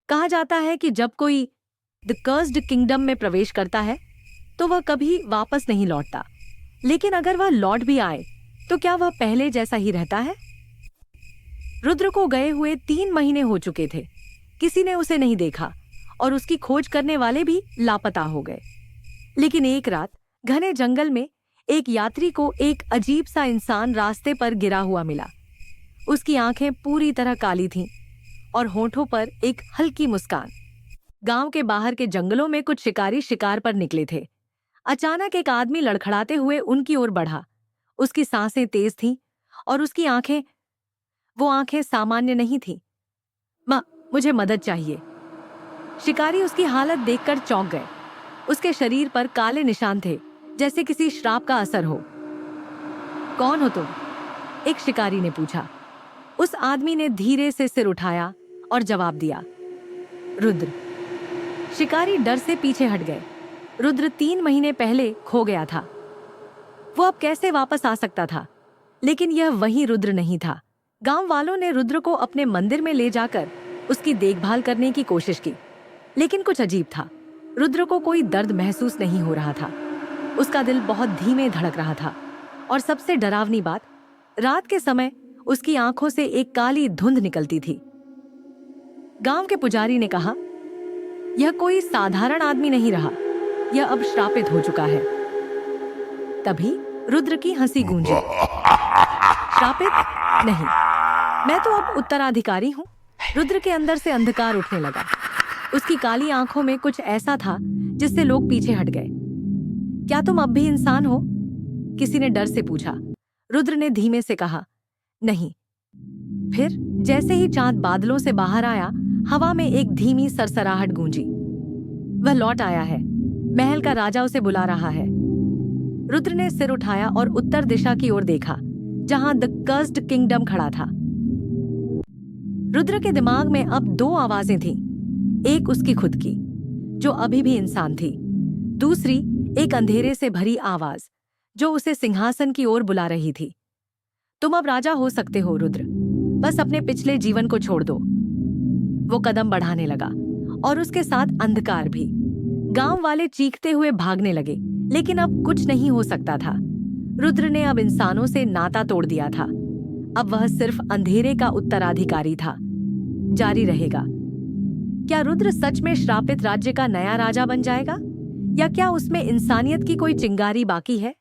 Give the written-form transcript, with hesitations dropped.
कहा जाता है कि जब कोई द कर्स्ड किंगडम में प्रवेश करता है तो वह कभी वापस नहीं लौटता, लेकिन अगर वह लौट भी आए तो क्या वह पहले जैसा ही रहता है? रुद्र को गए हुए 3 महीने हो चुके थे। किसी ने उसे नहीं देखा और उसकी खोज करने वाले भी लापता हो गए। लेकिन एक रात घने जंगल में एक यात्री को एक अजीब सा इंसान रास्ते पर गिरा हुआ मिला। उसकी आंखें पूरी तरह काली थीं और होठों पर एक हल्की मुस्कान। गांव के बाहर के जंगलों में कुछ शिकारी शिकार पर निकले थे। अचानक एक आदमी लड़खड़ाते हुए उनकी ओर बढ़ा। उसकी सांसें तेज थीं और उसकी आंखें सामान्य नहीं थीं। मुझे मदद चाहिए। शिकारी उसकी हालत देखकर चौंक गए। उसके शरीर पर काले निशान थे, जैसे किसी श्राप का असर हो। कौन हो तुम? एक शिकारी ने पूछा। उस आदमी ने धीरे से सिर उठाया और जवाब दिया, रुद्र। शिकारी डर से पीछे हट गए। रुद्र 3 महीने पहले खो गया था। वो अब कैसे वापस आ सकता था? लेकिन यह वही रुद्र नहीं था। गांव वालों ने रुद्र को अपने मंदिर में ले जाकर उसकी देखभाल करने की कोशिश की, लेकिन कुछ अजीब था। रुद्र को कोई दर्द महसूस नहीं हो रहा था। उसका दिल बहुत धीमे धड़क रहा था और सबसे डरावनी बात, रात के समय उसकी आंखों से एक काली धुंध निकलती थी। गांव के पुजारी ने कहा, यह कोई साधारण आदमी नहीं रहा, यह अब श्रापित हो चुका है। तभी रुद्र की हंसी गूंजी। श्रापित नहीं, मैं तो अब उत्तराधिकारी हूं। रुद्र के अंदर से अंधकार उठने लगा। उसकी काली आंखों में कुछ ऐसा था जिससे लोग पीछे हट गए। क्या तुम अब भी इंसान हो? किसी ने डर से पूछा। रुद्र ने धीमे से कहा, नहीं। फिर जैसे ही चांद बादलों से बाहर आया, हवा में एक धीमी सरसराहट गूंजी। वह लौट आया है। महल का राजा उसे बुला रहा है। रुद्र ने सिर उठाया और उत्तर दिशा की ओर देखा, जहां द कर्स्ड किंगडम खड़ा था। रुद्र के दिमाग में अब 2 आवाजें थीं। एक उसकी खुद की, जो अभी भी इंसान थी। दूसरी एक अंधेरे से भरी आवाज, जो उसे सिंहासन की ओर बुला रही थी। तुम अब राजा हो सकते हो रुद्र, बस अपने पिछले जीवन को छोड़ दो। वो कदम बढ़ाने लगा और उसके साथ अंधकार भी। गांव वाले चीखते हुए भागने लगे, लेकिन अब कुछ नहीं हो सकता था। रुद्र ने अब इंसानों से नाता तोड़ दिया था। अब वह सिर्फ अंधेरे का उत्तराधिकारी था। जारी रहेगा। क्या रुद्र सच में श्रापित राज्य का नया राजा बन जाएगा, या क्या उसमें इंसानियत की कोई चिंगारी बाकी है?